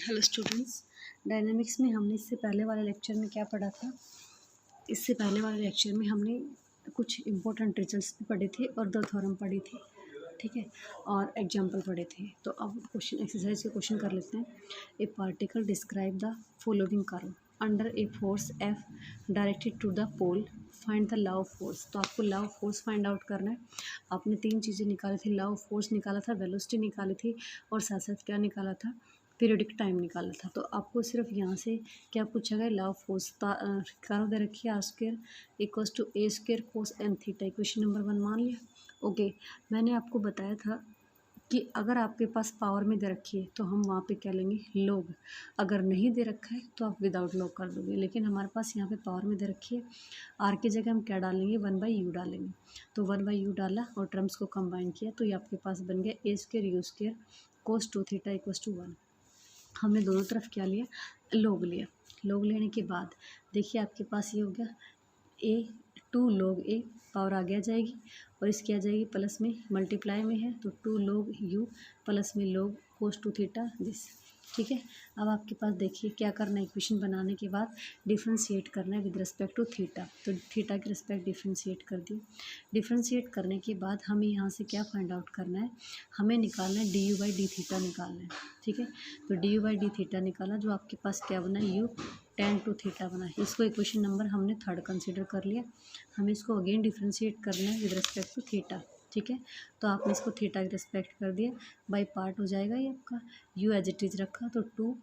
Hello students, dynamics में हमने इससे पहले वाले लेक्चर में क्या पढ़ा था। इससे पहले वाले लेक्चर में हमने कुछ इम्पोर्टेंट रिजल्ट्स भी पढ़े थे और 2 थ्योरम पढ़ी थी, ठीक है, और एग्जाम्पल पढ़े थे। तो अब क्वेश्चन एक्सरसाइज के क्वेश्चन कर लेते हैं। A particle describe the following curve under a force F directed to the pole, find the law force. तो आपको लव फोर्स फाइंड आउट करना है। आपने 3 चीज़ें निकाली थी, लव फोर्स निकाला था, वेलोसिटी निकाली थी और साथ साथ क्या निकाला था, पीरियडिक टाइम निकाला था। तो आपको सिर्फ यहाँ से क्या पूछा गया, लव फोर्स कर्व दे रखी है, r square equals to a square cos n theta, equation number 1 मान लिया। ओके, मैंने आपको बताया था कि अगर आपके पास पावर में दे रखी है तो हम वहाँ पे क्या लेंगे, लॉग। अगर नहीं दे रखा है तो आप विदाउट लॉग कर दोगे, लेकिन हमारे पास यहाँ पे पावर में दे रखी है। आर की जगह हम क्या डालेंगे, 1/u डालेंगे। तो 1/u डाला और टर्म्स को कंबाइन किया तो ये आपके पास बन गया a square u square cos 2 theta equals to 1। हमने दोनों तरफ क्या लिया, लॉग लिया। लॉग लेने के बाद देखिए आपके पास ये हो गया ए 2 log ए, पावर आगे आ जाएगी और इसकी आ जाएगी प्लस में, मल्टीप्लाई में है तो 2 log u प्लस में log कोस 2 थीटा दिस, ठीक है। अब आपके पास देखिए क्या करना है, इक्वेशन बनाने के बाद डिफ्रेंशिएट करना है विद रिस्पेक्ट टू थीटा। तो थीटा के रिस्पेक्ट डिफ्रेंशिएट कर दिए। डिफ्रेंशिएट करने के बाद हमें यहाँ से क्या फाइंड आउट करना है, हमें निकालना है D u by d theta निकालना है, ठीक है। तो D u by d theta निकाला, जो आपके पास क्या बना, यू tan 2 थीटा बना। इसको इक्वेशन नंबर हमने 3rd कंसीडर कर लिया। हमें इसको अगेन डिफ्रेंशिएट करना है विद रिस्पेक्ट टू थीटा, ठीक है। तो आपने इसको थीटा के रिस्पेक्ट कर दिया, बाई पार्ट हो जाएगा ये आपका, यू एज इट इज़ रखा तो 2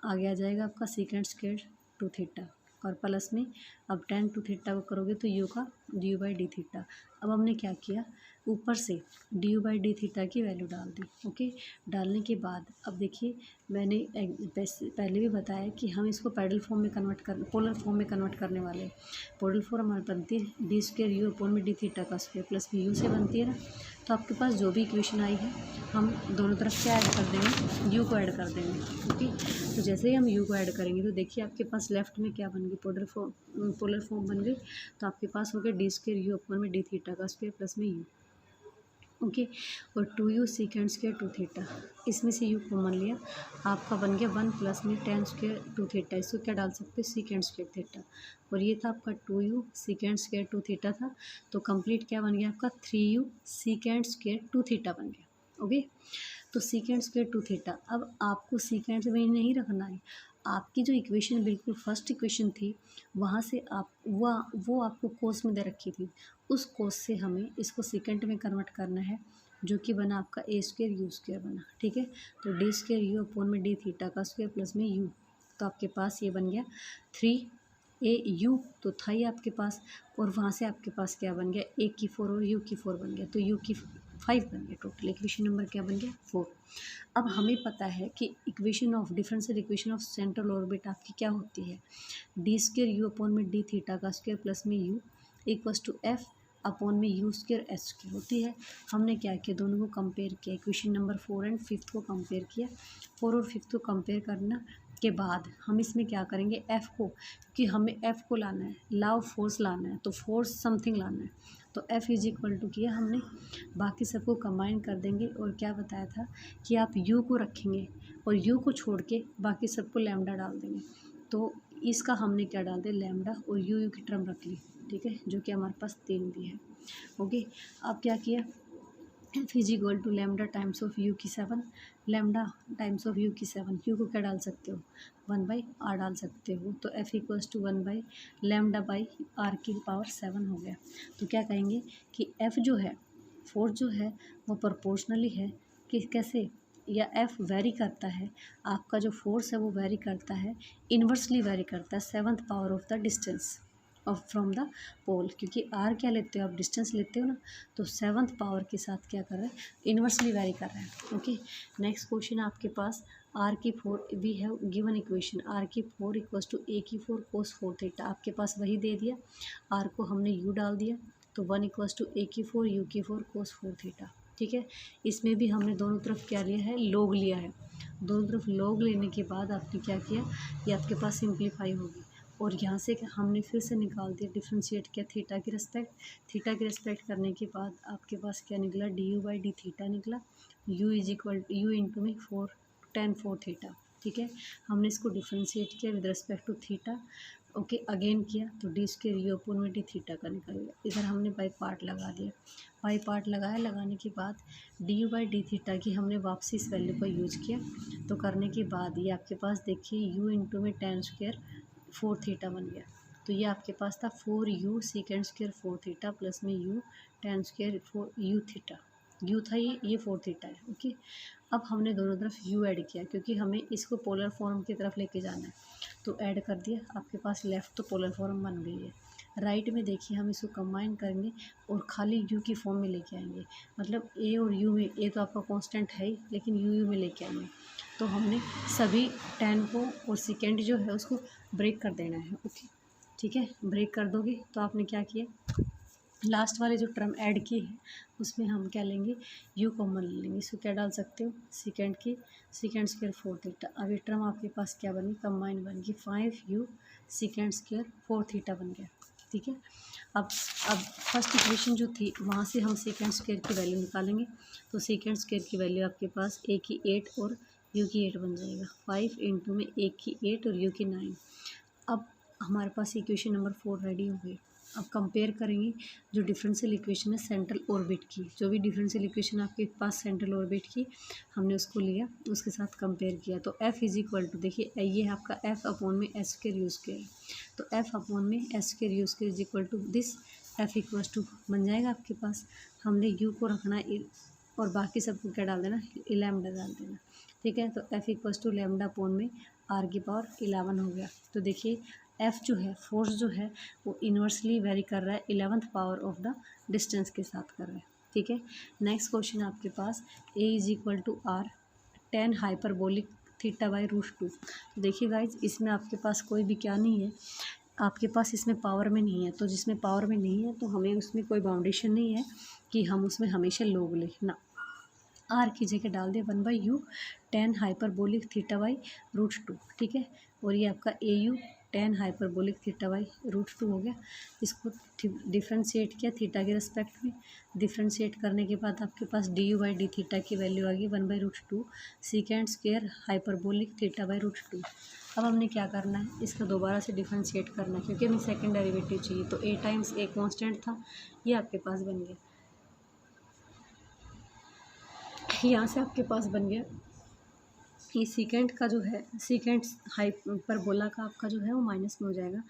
आगे आ जाएगा आपका सीकेंड स्क्वायर 2 थीटा और प्लस में अब tan 2 थीटा को करोगे तो यू का D u by d theta. अब हमने क्या किया, ऊपर से D u by d theta की वैल्यू डाल दी। ओके, डालने के बाद अब देखिए मैंने पहले भी बताया कि हम इसको पैडल फॉर्म में कन्वर्ट कर, पोलर फॉर्म में कन्वर्ट करने वाले हैं। पोलर फॉर्म हमारी बनती है डी स्क्वायर यू अपॉन में डी थीटा का स्क्वायर प्लस में यू से बनती है ना। तो आपके पास जो भी इक्वेशन आई है हम दोनों तरफ क्या ऐड कर देंगे, यू को ऐड कर देंगे। ओके, तो जैसे ही हम यू को ऐड करेंगे तो देखिए आपके पास लेफ्ट में क्या बन गई, पोलर फॉर्म बन गई। तो आपके पास हो गया डी स्क्वायर यू अपॉन में डी थीटा का स्क्वायर प्लस में यू, ओके। और 2u सीकेंड स्क्वायर 2 थीटा, इसमें से u कॉमन लिया, आपका बन गया 1 प्लस में tan स्क्वायर 2 थीटा। इसको क्या डाल सकते हैं, सीकेंड स्क्वायर थीटा। और ये था आपका 2u सीकेंड स्क्वायर 2 थीटा था। तो कंप्लीट क्या बन गया आपका 3u सीकेंड स्क्वायर 2 थीटा बन गया। ओके, तो सीकेंड स्क्वायर 2 थीटा। अब आपको सीकेंड में नहीं रखना है, आपकी जो इक्वेशन बिल्कुल फर्स्ट इक्वेशन थी वहाँ से आप वो आपको कोस में दे रखी थी, उस कोस से हमें इसको सेकंड में कन्वर्ट करना है, जो कि बना आपका ए स्क्वायर यू स्क्वायर बना, ठीक है। तो डी स्क्वायर यू अपॉन में डी थीटा का स्क्वायर प्लस में यू, तो आपके पास ये बन गया 3 au तो था ही आपके पास, और वहाँ से आपके पास क्या बन गया, ए की 4 और यू की 4 बन गया, तो यू की 5 बन गया। टोटल इक्वेशन नंबर क्या बन गया, 4। अब हमें पता है कि equation of differential equation of central orbit आपकी क्या होती है, डी स्क्वायर यू अपॉन में डी थीटा का स्क्वायर प्लस में u equals to F upon में यू स्क्वायर एच स्क्वायर होती है। हमने क्या किया, दोनों को कंपेयर किया, इक्वेशन नंबर 4 एंड 5 को कंपेयर किया। 4 और 5 को कंपेयर करना के बाद हम इसमें क्या करेंगे, एफ़ को, कि हमें एफ़ को लाना है, लव फोर्स लाना है, तो फोर्स समथिंग लाना है। तो एफ़ इज इक्वल टू किया हमने, बाकी सबको कंबाइन कर देंगे और क्या बताया था कि आप यू को रखेंगे और यू को छोड़ के बाकी सबको लैम्डा डाल देंगे। तो इसका हमने क्या डाल दिया, लैम्डा और यू की टर्म रख ली, ठीक है, जो कि हमारे पास 3 भी है। ओके, अब क्या किया, F is equal to lambda times of u की 7, लैम्डा टाइम्स ऑफ यू की 7, यू को क्या डाल सकते हो, 1/r डाल सकते हो। तो F equals to 1 lambda by r की पावर 7 हो गया। तो क्या कहेंगे कि एफ जो है, फोर्स जो है वो प्रोपोर्शनली है कि कैसे, या एफ वेरी करता है, आपका जो फोर्स है वो वेरी करता है, इन्वर्सली वेरी करता है 7th power of the distance of from the pole, क्योंकि आर क्या लेते हो आप, डिस्टेंस लेते हो ना, तो 7th पावर के साथ क्या कर रहा है, इन्वर्सली वेरी कर रहा है। ओके, नेक्स्ट क्वेश्चन आपके पास आर की 4 भी है गिवन इक्वेशन, आर की 4 इक्वल्स टू ए की 4 कोस 4 थीटा, आपके पास वही दे दिया, आर को हमने यू डाल दिया, तो 1 इक्वल्स टू ए की 4 यू की 4 कोस 4 थीटा, ठीक है। इसमें भी हमने दोनों तरफ क्या लिया है, लॉग लिया है। दोनों तरफ लॉग लेने के बाद आपने क्या किया, ये आपके पास सिंप्लीफाई होगी, और यहाँ से हमने फिर से निकाल दिया, डिफ्रेंशिएट किया थीटा की रिस्पेक्ट, थीटा की रिस्पेक्ट करने के बाद आपके पास क्या निकला, d u by d theta निकला, u is equal u into में 4 tan 4 थीटा, ठीक है। हमने इसको डिफ्रेंशिएट किया with respect to theta, okay, again किया तो डी स्क्वायर यू अपॉन में डी थीटा का निकल गया। इधर हमने बाई पार्ट लगा दिया, बाई पार्ट लगाया, लगाने के बाद D u by d theta की हमने वापसी इस वैल्यू को यूज किया। तो करने के बाद ये आपके पास देखिए यू इंटू में टेन स्क्वायर फोर थीटा बन गया। तो ये आपके पास था 4u second square 4 theta plus में u ten square 4 u theta, u था ये 4 थीटा है, ओके। अब हमने दोनों तरफ u ऐड किया क्योंकि हमें इसको पोलर फॉर्म की तरफ लेके जाना है, तो ऐड कर दिया। आपके पास लेफ़्ट तो पोलर फॉर्म बन गई है, राइट में देखिए हम इसको कंबाइन करेंगे और खाली u की फॉर्म में लेके आएंगे। मतलब a और u में, a तो आपका कांस्टेंट है ही, लेकिन u में लेके आएंगे। तो हमने सभी टेन को और सेकेंड जो है उसको ब्रेक कर देना है, ओके, ठीक है। ब्रेक कर दोगे तो आपने क्या किया, लास्ट वाले जो टर्म ऐड की है उसमें हम क्या लेंगे, u कॉमन ले लेंगे। इसको क्या डाल सकते हो, सेकेंड की सेकेंड स्क्वायर 4 थीटा। अब ये टर्म आपके पास क्या बनी, कंबाइन बन गई 5u सेकेंड स्क्वायर 4 थीटा बन गया, ठीक है। अब फर्स्ट इक्वेशन जो थी वहाँ से हम सेकेंड स्क्वायर की वैल्यू निकालेंगे। तो सेकेंड स्क्वायर की वैल्यू आपके पास a की 8 और u की 8 बन जाएगा। 5 इंटू में a की 8 और u की 9। अब हमारे पास इक्वेशन नंबर 4 रेडी हो गई। अब कंपेयर करेंगे जो डिफरेंशियल इक्वेशन है सेंट्रल ऑर्बिट की, जो भी डिफरेंशियल इक्वेशन आपके पास सेंट्रल ऑर्बिट की हमने उसको लिया, उसके साथ कंपेयर किया। तो f इज इक्वल टू, देखिए ये है आपका f अपॉन में एस स्क्वायर यू स्क्वायर, तो f अपॉन में S square u square is equal to this f equal to बन जाएगा आपके पास। हमने u को रखना है और बाकी सबको क्या डाल देना, लैम्डा डाल देना, ठीक है। तो f equal to lambda upon में r की पावर 11 हो गया। तो देखिए f जो है, फोर्स जो है वो इन्वर्सली वेरी कर रहा है 11th power of the distance के साथ कर रहा है, ठीक है। नेक्स्ट क्वेश्चन आपके पास a is equal to r tan hyperbolic theta by root 2। तो देखिए गाइज इसमें आपके पास कोई भी क्या नहीं है, आपके पास इसमें पावर में नहीं है। तो जिसमें पावर में नहीं है तो हमें उसमें कोई बाउंडेशन नहीं है कि हम उसमें हमेशा लोग लें ना, आर की जगह डाल दे 1/u tan hyperbolic theta by root 2, ठीक है। और ये आपका a u tan hyperbolic theta by root 2 हो गया। इसको डिफ्रेंशिएट किया थीटा के रिस्पेक्ट में, डिफ्रेंशिएट करने के बाद आपके पास d u by d theta की वैल्यू आ गई 1/√2 second square hyperbolic theta by root 2। अब हमने क्या करना है, इसका दोबारा से डिफ्रेंशिएट करना है क्योंकि हमें सेकेंड डेरिवेटिव चाहिए। तो a टाइम्स a कॉन्स्टेंट था, ये आपके पास बन गया, यहाँ से आपके पास बन गया ये सीकेंड का जो है, सीकेंड हाइपरबोला का आपका जो है वो माइनस में हो जाएगा।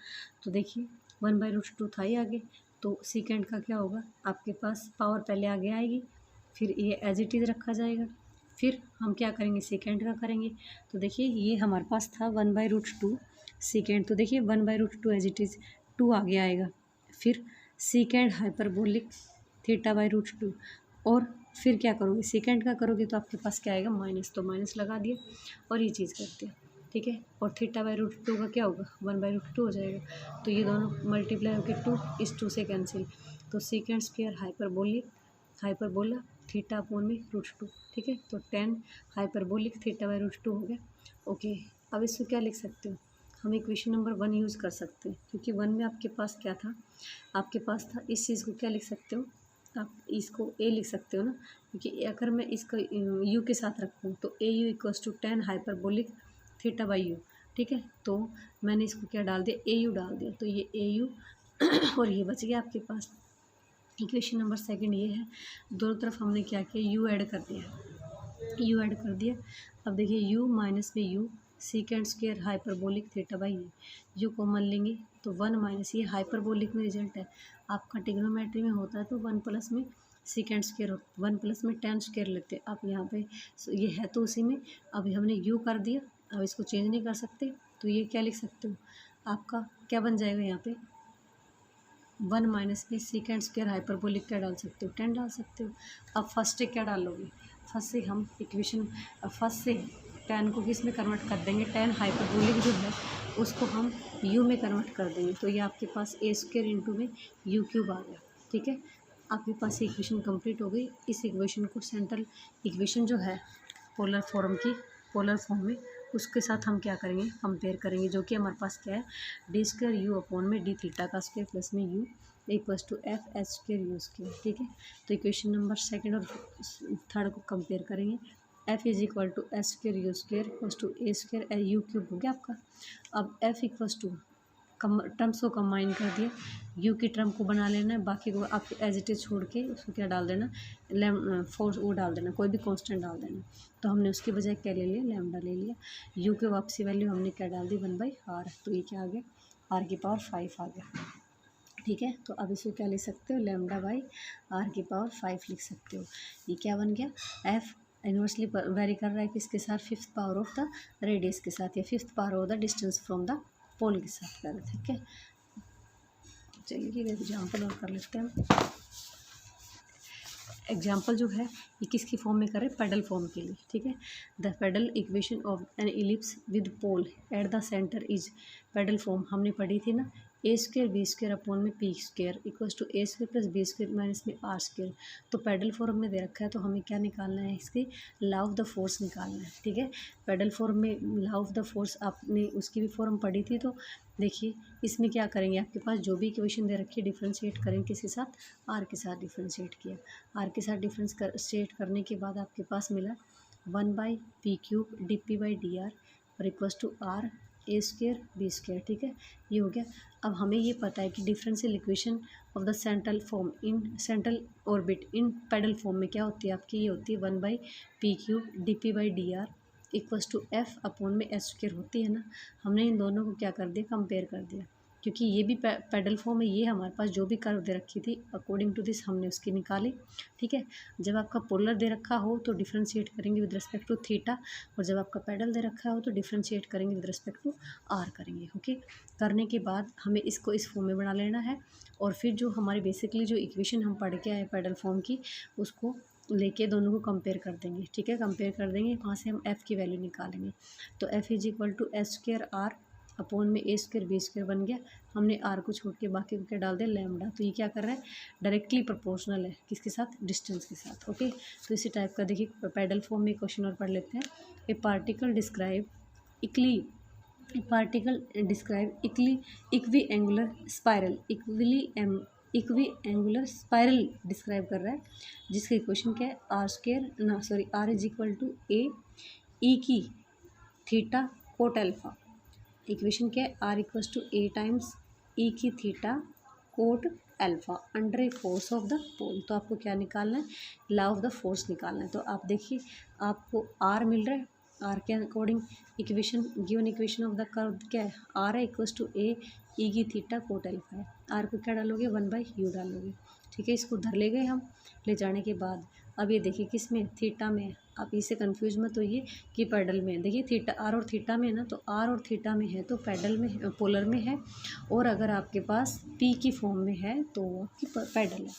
तो देखिए 1/√2 था ही आगे, तो सीकेंड का क्या होगा, आपके पास पावर पहले आगे आएगी, फिर ये एज इट इज़ रखा जाएगा, फिर हम क्या करेंगे सेकेंड का करेंगे। तो देखिए ये हमारे पास था 1/√2 सेकेंड, तो देखिए 1/√2 एज इट इज़ 2 आगे आएगा, फिर second hyperbolic theta by root 2, और फिर क्या करोगे सेकेंड का करोगे तो आपके पास क्या आएगा माइनस, तो माइनस लगा दिया और ये चीज़ कर दिया, ठीक है। और थीटा बाई रूट 2 का क्या होगा 1/√2 हो जाएगा। तो ये दोनों मल्टीप्लाई होकर 2 इस 2 से कैंसिल, तो second square hyperbola theta upon में रूट 2, ठीक है। तो 10 हाइपरबोलिक थीटा बाई रूट 2 हो गया, ओके। अब इसको क्या लिख सकते हो, हम इक्वेशन नंबर 1 यूज़ कर सकते हैं क्योंकि 1 में आपके पास क्या था, आपके पास था इस चीज़ को क्या लिख सकते हो, आप इसको a लिख सकते हो ना, क्योंकि अगर मैं इसका u के साथ रखूँ तो a u equals to 10 hyperbolic theta by u, ठीक है। तो मैंने इसको क्या डाल दिया, ए यू डाल दिया, तो ये ए यू और ये बच गया आपके पास। इक्वेशन नंबर सेकंड ये है, दोनों तरफ हमने क्या किया u ऐड कर दिया, अब देखिए u माइनस में u second square hyperbolic theta by you common लेंगे तो 1 माइनस, ये हाइपरबोलिक में रिजल्ट है, आपका ट्रिग्नोमेट्री में होता है तो 1 प्लस में सेकेंड स्क्वायर, 1 प्लस में टेन स्क्वायर लेते हैं। आप यहाँ पे ये है तो उसी में, अभी हमने u कर दिया, अब इसको चेंज नहीं कर सकते, तो ये क्या लिख सकते हो, आपका क्या बन जाएगा यहाँ पे 1 माइनस में सेकेंड स्क्वायर हाइपरबोलिक क्या डाल सकते हो 10 डाल सकते हो। अब फर्स्ट से क्या डालोगे, फर्स्ट से हम इक्वेशन फर्स्ट से 10 को किस में कन्वर्ट कर देंगे, 10 हाइपरबोलिक जो है उसको हम u में कन्वर्ट कर देंगे, तो ये आपके पास a स्क्वायर इंटू में u क्यूब आ गया, ठीक है। आपके पास इक्वेशन कंप्लीट हो गई। इस इक्वेशन को सेंट्रल इक्वेशन जो है पोलर फॉर्म में उसके साथ हम क्या करेंगे कंपेयर करेंगे, जो कि हमारे पास क्या है डी स्क्वायर यू अपॉन में डी थीटा का स्क्वायर प्लस में u equals to F h square u square, ठीक है। तो इक्वेशन नंबर सेकंड और थर्ड को कंपेयर करेंगे F is equal to S square u square equals to a square u cube हो गया आपका। अब एफ इक्वल्स टू टर्म्स को कंबाइन कर दिया, यू की टर्म को बना लेना है, बाकी को आप एज इट इज छोड़ के उसको क्या डाल देना, फोर्स वो डाल देना, कोई भी कांस्टेंट डाल देना। तो हमने उसकी बजाय क्या ले लिया, लैम्डा ले लिया। यू के वापसी वैल्यू हमने क्या डाल दी, 1/r। तो ये क्या आ गया, r की पावर 5 आ गया। ठीक है, तो अब इसको क्या लिख सकते हो, λ/r की पावर 5 लिख सकते हो। ये क्या बन गया, एफ इन्वर्सली वेरी कर रहा है किसके साथ, fifth power of the radius के साथ, या fifth power of the distance from the pole के साथ कर रहे थे। ठीक है, चलिए एग्जाम्पल और कर लेते हैं। एग्जाम्पल जो है ये किसकी फॉर्म में करें, पेडल फॉर्म के लिए। ठीक है, the pedal equation of an ellipse with pole at the centre is, pedal form हमने पढ़ी थी ना, a square b square upon में p square equals to a square plus b square minus में आर स्क्र। तो pedal form में दे रखा है, तो हमें क्या निकालना है, इसकी लॉ ऑफ द फोर्स निकालना है। ठीक है, पेडल फॉर्म में लॉ ऑफ द फोर्स आपने उसकी भी फॉर्म पढ़ी थी। तो देखिए इसमें क्या करेंगे, आपके पास जो भी इक्वेशन दे रखी है डिफ्रेंशिएट करेंगे किसके साथ, आर के साथ डिफ्रेंशिएट किया। आर के साथ डिफ्रेंशिएट करने के बाद आपके पास मिला 1/p³ dp/dr और equals to r a square b square. ठीक है, ये हो गया। अब हमें ये पता है कि differential equation of the central form in central orbit in pedal form में क्या होती है आपकी, ये होती है 1/p³ dp/dr equals to F upon में एस स्क्र होती है ना। हमने इन दोनों को क्या कर दिया, कंपेयर कर दिया, क्योंकि ये भी पेडल फॉर्म है, ये हमारे पास जो भी कर्व दे रखी थी अकॉर्डिंग टू दिस हमने उसकी निकाली। ठीक है, जब आपका पोलर दे रखा हो तो डिफ्रेंशिएट करेंगे विद रिस्पेक्ट टू थीटा, और जब आपका पेडल दे रखा हो तो डिफ्रेंशिएट करेंगे विद रिस्पेक्ट टू आर करेंगे। ओके, करने के बाद हमें इसको इस फॉर्म में बना लेना है, और फिर जो हमारी बेसिकली जो इक्वेशन हम पढ़ के आए पेडल फॉर्म की, उसको लेके दोनों को कंपेयर कर देंगे। ठीक है, कंपेयर कर देंगे, वहाँ से हम एफ़ की वैल्यू निकालेंगे। तो F is equal to S square r upon में ए स्क्र बी स्क्र बन गया। हमने आर को छोड़ के बाकी को क्या डाल दिया, लैम्डा। तो ये क्या कर रहा है, डायरेक्टली प्रोपोर्शनल है किसके साथ, डिस्टेंस के साथ। ओके, तो इसी टाइप का देखिए पेडल फॉर्म में क्वेश्चन और पढ़ लेते हैं। A particle describe equiangular spiral equiangular spiral describe कर रहा है, जिसका इक्वेशन क्या है, r is equal to a e की थीटा कोट अल्फा। इक्वेशन क्या है, r equals to a times e की theta cot alpha under a force of the pole. तो आपको क्या निकालना है, लॉ ऑफ द फोर्स निकालना है। तो आप देखिए आपको आर मिल रहा है, आर के according equation given equation of the curve क्या है, आर है इक्वल्स टू ए ई की थीटा कोट अल्फा है। आर को क्या डालोगे, 1/u डालोगे। ठीक है, इसको उधर ले गए हम, ले जाने के बाद अब ये देखिए किस में, थीटा में है। आप इसे कंफ्यूज मत होइए कि पेडल में है। देखिए थीटा आर और थीटा में है ना, तो आर और थीटा में है तो पेडल में पोलर में है, और अगर आपके पास पी की फॉर्म में है तो वो आपकी पेडल है।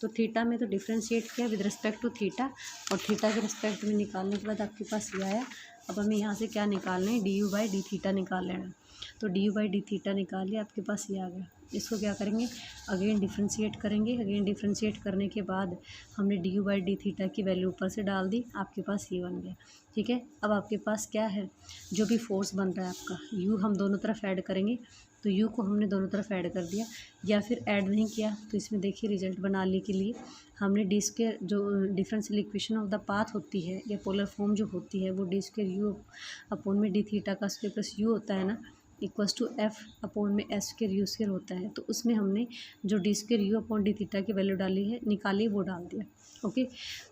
तो थीटा में तो डिफ्रेंशिएट किया विद रिस्पेक्ट टू थीटा, और थीटा के रिस्पेक्ट में निकालने के बाद आपके पास ये आया। अब हमें यहाँ से क्या निकालना है, du/d निकाल लेना है। तो du/d निकाल लिया, आपके पास ये आ गया। इसको क्या करेंगे, अगेन डिफ्रेंशिएट करेंगे। अगेन डिफ्रेंशिएट करने के बाद हमने du/d की वैल्यू ऊपर से डाल दी, आपके पास ये बन गया। ठीक है, अब आपके पास क्या है, जो भी फोर्स बन रहा है आपका u हम दोनों तरफ ऐड करेंगे। तो u को हमने दोनों तरफ ऐड कर दिया, या फिर ऐड नहीं किया तो इसमें देखिए रिजल्ट बनाने के लिए हमने डी स्क्वायर जो differential equation of the path होती है या पोलर फॉर्म जो होती है वो डी स्क्वायर यू अपॉन में डी थीटा का स्क्वायर प्लस यू होता है ना, इक्वल्स टू एफ अपॉन में एस स्क्वायर यू स्क्वायर होता है। तो उसमें हमने जो D square u upon D theta की वैल्यू डाली है, निकाली, वो डाल दिया। ओके,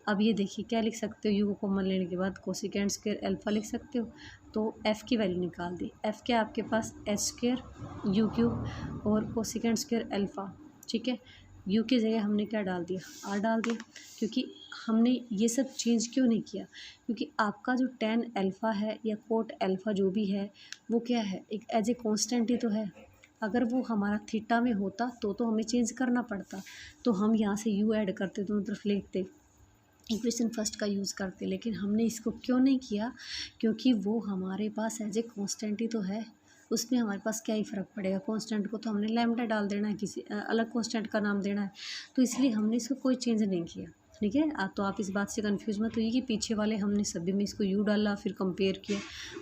अब ये देखिए क्या लिख सकते हो, यू को कॉमन लेने के बाद कोसिकेंड स्क्वायर अल्फा लिख सकते हो। तो एफ़ की वैल्यू निकाल दी, एफ़ क्या आपके पास एस स्क्वायर यू क्यूब और कोसिकेंड स्क्वायर अल्फा। ठीक है, यू की जगह हमने क्या डाल दिया, आर डाल दिया। क्योंकि हमने ये सब चेंज क्यों नहीं किया, क्योंकि आपका जो टेन अल्फ़ा है या कोट अल्फ़ा जो भी है वो क्या है, एक एज ए कॉन्स्टेंट ही तो है। अगर वो हमारा थीटा में होता तो हमें चेंज करना पड़ता, तो हम यहाँ से यू ऐड करते, दोनों तरफ लिखते, इक्वेशन फर्स्ट का यूज़ करते। लेकिन हमने इसको क्यों नहीं किया, क्योंकि वो हमारे पास एज ए कॉन्स्टेंट ही तो है, उसमें हमारे पास क्या ही फ़र्क पड़ेगा। कॉन्स्टेंट को तो हमने लैम्डा डाल देना है, किसी अलग कॉन्स्टेंट का नाम देना है, तो इसलिए हमने इसको कोई चेंज नहीं किया। ठीक है। तो आप इस बात से कंफ्यूज मत होइए कि पीछे वाले हमने सभी में इसको यू डाला फिर कंपेयर किया,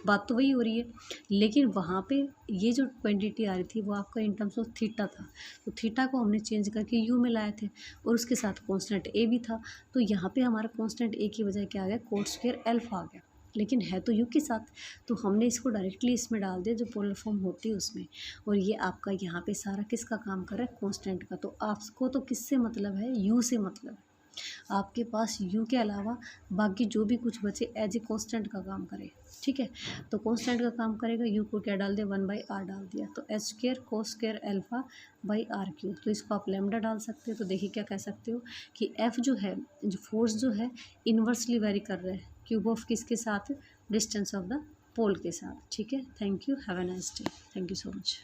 बात तो वही हो रही है। लेकिन वहाँ पे ये जो क्वांटिटी आ रही थी वो आपका इन टर्म्स ऑफ थीटा था, तो थीटा को हमने चेंज करके यू में लाए थे और उसके साथ कांस्टेंट ए भी था। तो यहाँ पे हमारा कांस्टेंट ए की बजाय क्या आ गया, कोट स्क्वायर एल्फा आ गया, लेकिन है तो यू के साथ, तो हमने इसको डायरेक्टली इसमें डाल दिया जो पोलर फॉर्म होती है उसमें। और ये आपका यहाँ पे सारा किसका काम कर रहा है, कांस्टेंट का। तो आपको तो किससे मतलब है, यू से मतलब है। आपके पास यू के अलावा बाकी जो भी कुछ बचे एज ए कांस्टेंट का काम करे, ठीक है। तो कांस्टेंट का काम करेगा, यू को क्या डाल दिया, 1/r डाल दिया, तो h square cos square alpha by r cube. तो इसको आप लैम्डा डाल सकते हो। तो देखिए क्या कह सकते हो कि एफ जो है, जो फोर्स जो है इन्वर्सली वेरी कर रहा है क्यूब ऑफ किसके साथ, डिस्टेंस ऑफ द पोल के साथ, ठीक है। Thank you, have a nice day, thank you so much.